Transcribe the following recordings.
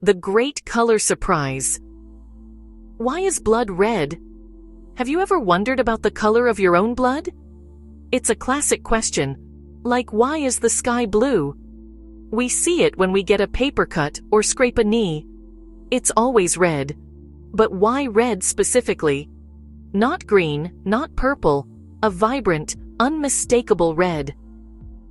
The great color surprise. Why is blood red? Have you ever wondered about the color of your own blood? It's a classic question, like why is the sky blue? We see it when we get a paper cut or scrape a knee. It's always red. But why red specifically? Not green, not purple, a vibrant, unmistakable red.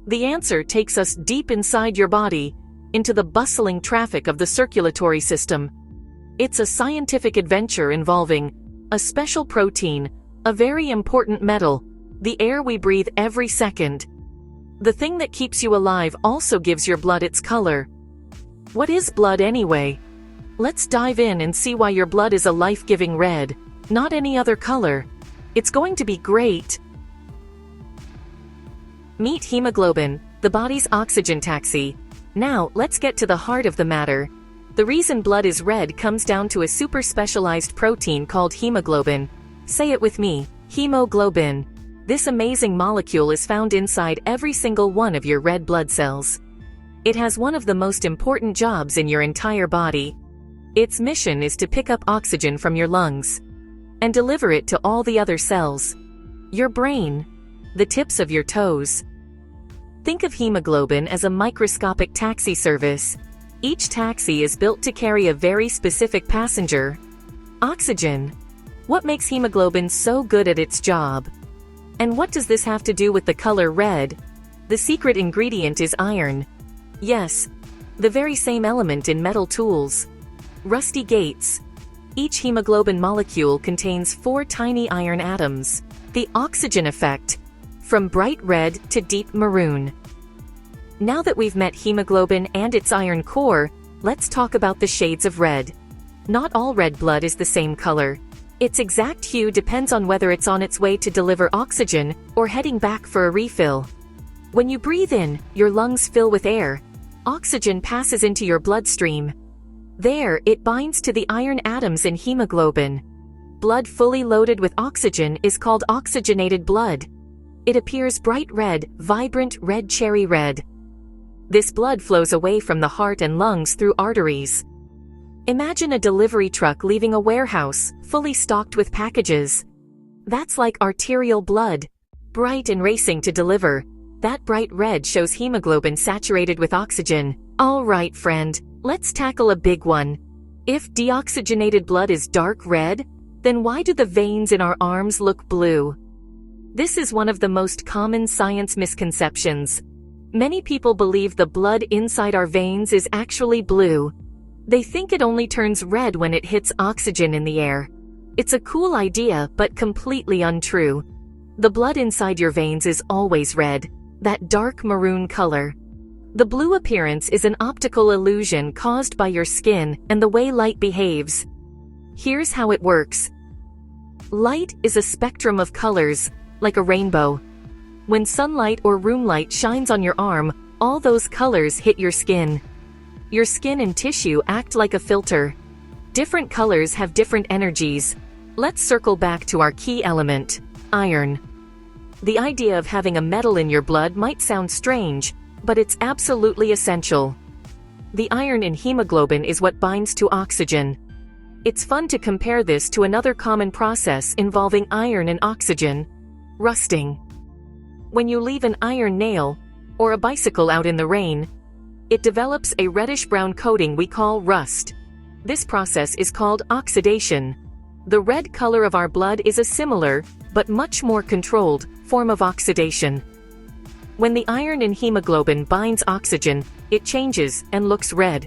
The answer takes us deep inside your body, into the bustling traffic of the circulatory system. It's a scientific adventure involving a special protein, a very important metal, the air we breathe every second. The thing that keeps you alive also gives your blood its color. What is blood anyway? Let's dive in and see why your blood is a life-giving red, not any other color. It's going to be great. Meet hemoglobin, the body's oxygen taxi. Now, let's get to the heart of the matter. The reason blood is red comes down to a super specialized protein called hemoglobin. Say it with me, hemoglobin. This amazing molecule is found inside every single one of your red blood cells. It has one of the most important jobs in your entire body. Its mission is to pick up oxygen from your lungs and deliver it to all the other cells. Your brain, the tips of your toes. Think of hemoglobin as a microscopic taxi service. Each taxi is built to carry a very specific passenger: oxygen. What makes hemoglobin so good at its job? And what does this have to do with the color red? The secret ingredient is iron. Yes, the very same element in metal tools. Rusty gates. Each hemoglobin molecule contains 4 tiny iron atoms. The oxygen effect. From bright red to deep maroon. Now that we've met hemoglobin and its iron core, let's talk about the shades of red. Not all red blood is the same color. Its exact hue depends on whether it's on its way to deliver oxygen or heading back for a refill. When you breathe in, your lungs fill with air. Oxygen passes into your bloodstream. There, it binds to the iron atoms in hemoglobin. Blood fully loaded with oxygen is called oxygenated blood. It appears bright red, vibrant red cherry red. This blood flows away from the heart and lungs through arteries. Imagine a delivery truck leaving a warehouse, fully stocked with packages. That's like arterial blood, bright and racing to deliver. That bright red shows hemoglobin saturated with oxygen. All right, friend, let's tackle a big one. If deoxygenated blood is dark red, then why do the veins in our arms look blue? This is one of the most common science misconceptions. Many people believe the blood inside our veins is actually blue. They think it only turns red when it hits oxygen in the air. It's a cool idea, but completely untrue. The blood inside your veins is always red, that dark maroon color. The blue appearance is an optical illusion caused by your skin and the way light behaves. Here's how it works. Light is a spectrum of colors, like a rainbow. When sunlight or room light shines on your arm, all those colors hit your skin. Your skin and tissue act like a filter. Different colors have different energies. Let's circle back to our key element, iron. The idea of having a metal in your blood might sound strange, but it's absolutely essential. The iron in hemoglobin is what binds to oxygen. It's fun to compare this to another common process involving iron and oxygen: rusting. When you leave an iron nail, or a bicycle out in the rain, it develops a reddish-brown coating we call rust. This process is called oxidation. The red color of our blood is a similar, but much more controlled, form of oxidation. When the iron in hemoglobin binds oxygen, it changes and looks red.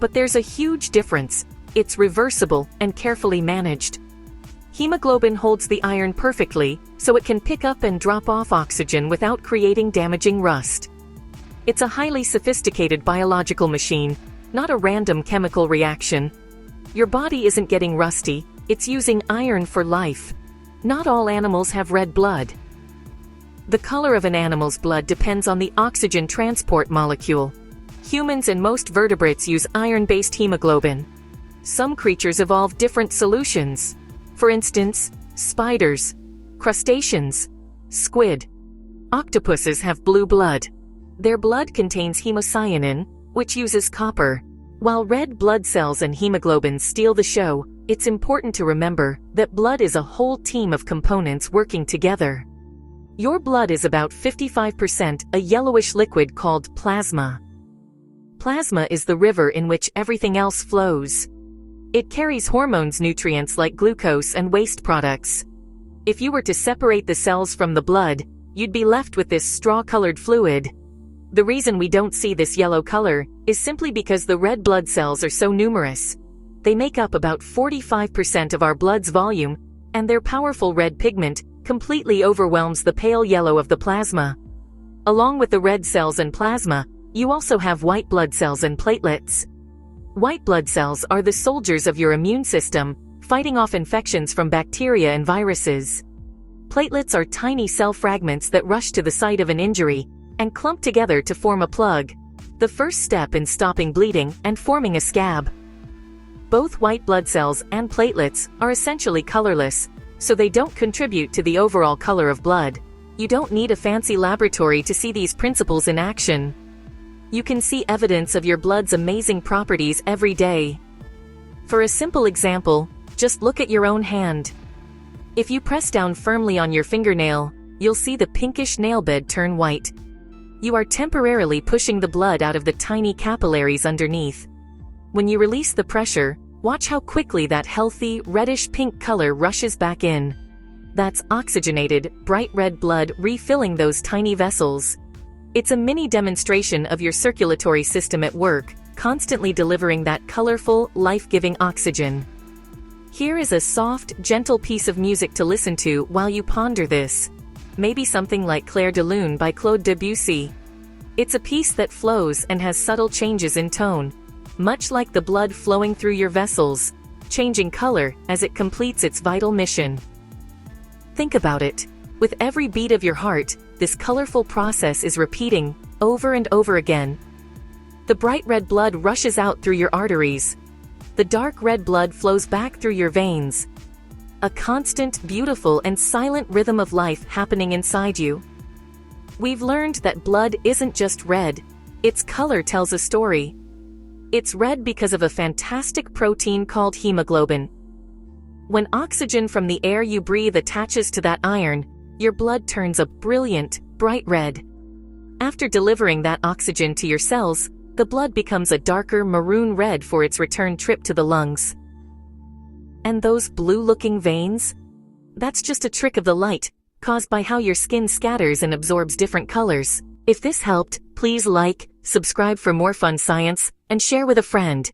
But there's a huge difference. It's reversible and carefully managed. Hemoglobin holds the iron perfectly, so it can pick up and drop off oxygen without creating damaging rust. It's a highly sophisticated biological machine, not a random chemical reaction. Your body isn't getting rusty, it's using iron for life. Not all animals have red blood. The color of an animal's blood depends on the oxygen transport molecule. Humans and most vertebrates use iron-based hemoglobin. Some creatures evolve different solutions. For instance, spiders, crustaceans, squid. Octopuses have blue blood. Their blood contains hemocyanin, which uses copper. While red blood cells and hemoglobin steal the show, it's important to remember that blood is a whole team of components working together. Your blood is about 55% a yellowish liquid called plasma. Plasma is the river in which everything else flows. It carries hormones, nutrients like glucose, and waste products. If you were to separate the cells from the blood, you'd be left with this straw-colored fluid. The reason we don't see this yellow color is simply because the red blood cells are so numerous. They make up about 45% of our blood's volume, and their powerful red pigment completely overwhelms the pale yellow of the plasma. Along with the red cells and plasma, you also have white blood cells and platelets. White blood cells are the soldiers of your immune system, fighting off infections from bacteria and viruses. Platelets are tiny cell fragments that rush to the site of an injury and clump together to form a plug, the first step in stopping bleeding and forming a scab. Both white blood cells and platelets are essentially colorless, so they don't contribute to the overall color of blood. You don't need a fancy laboratory to see these principles in action. You can see evidence of your blood's amazing properties every day. For a simple example, just look at your own hand. If you press down firmly on your fingernail, you'll see the pinkish nail bed turn white. You are temporarily pushing the blood out of the tiny capillaries underneath. When you release the pressure, watch how quickly that healthy, reddish-pink color rushes back in. That's oxygenated, bright red blood refilling those tiny vessels. It's a mini demonstration of your circulatory system at work, constantly delivering that colorful, life-giving oxygen. Here is a soft, gentle piece of music to listen to while you ponder this. Maybe something like Clair de Lune by Claude Debussy. It's a piece that flows and has subtle changes in tone, much like the blood flowing through your vessels, changing color as it completes its vital mission. Think about it. With every beat of your heart, this colorful process is repeating over and over again. The bright red blood rushes out through your arteries. The dark red blood flows back through your veins. A constant, beautiful, and silent rhythm of life happening inside you. We've learned that blood isn't just red. Its color tells a story. It's red because of a fantastic protein called hemoglobin. When oxygen from the air you breathe attaches to that iron, your blood turns a brilliant, bright red. After delivering that oxygen to your cells, the blood becomes a darker maroon red for its return trip to the lungs. And those blue-looking veins? That's just a trick of the light, caused by how your skin scatters and absorbs different colors. If this helped, please like, subscribe for more fun science, and share with a friend.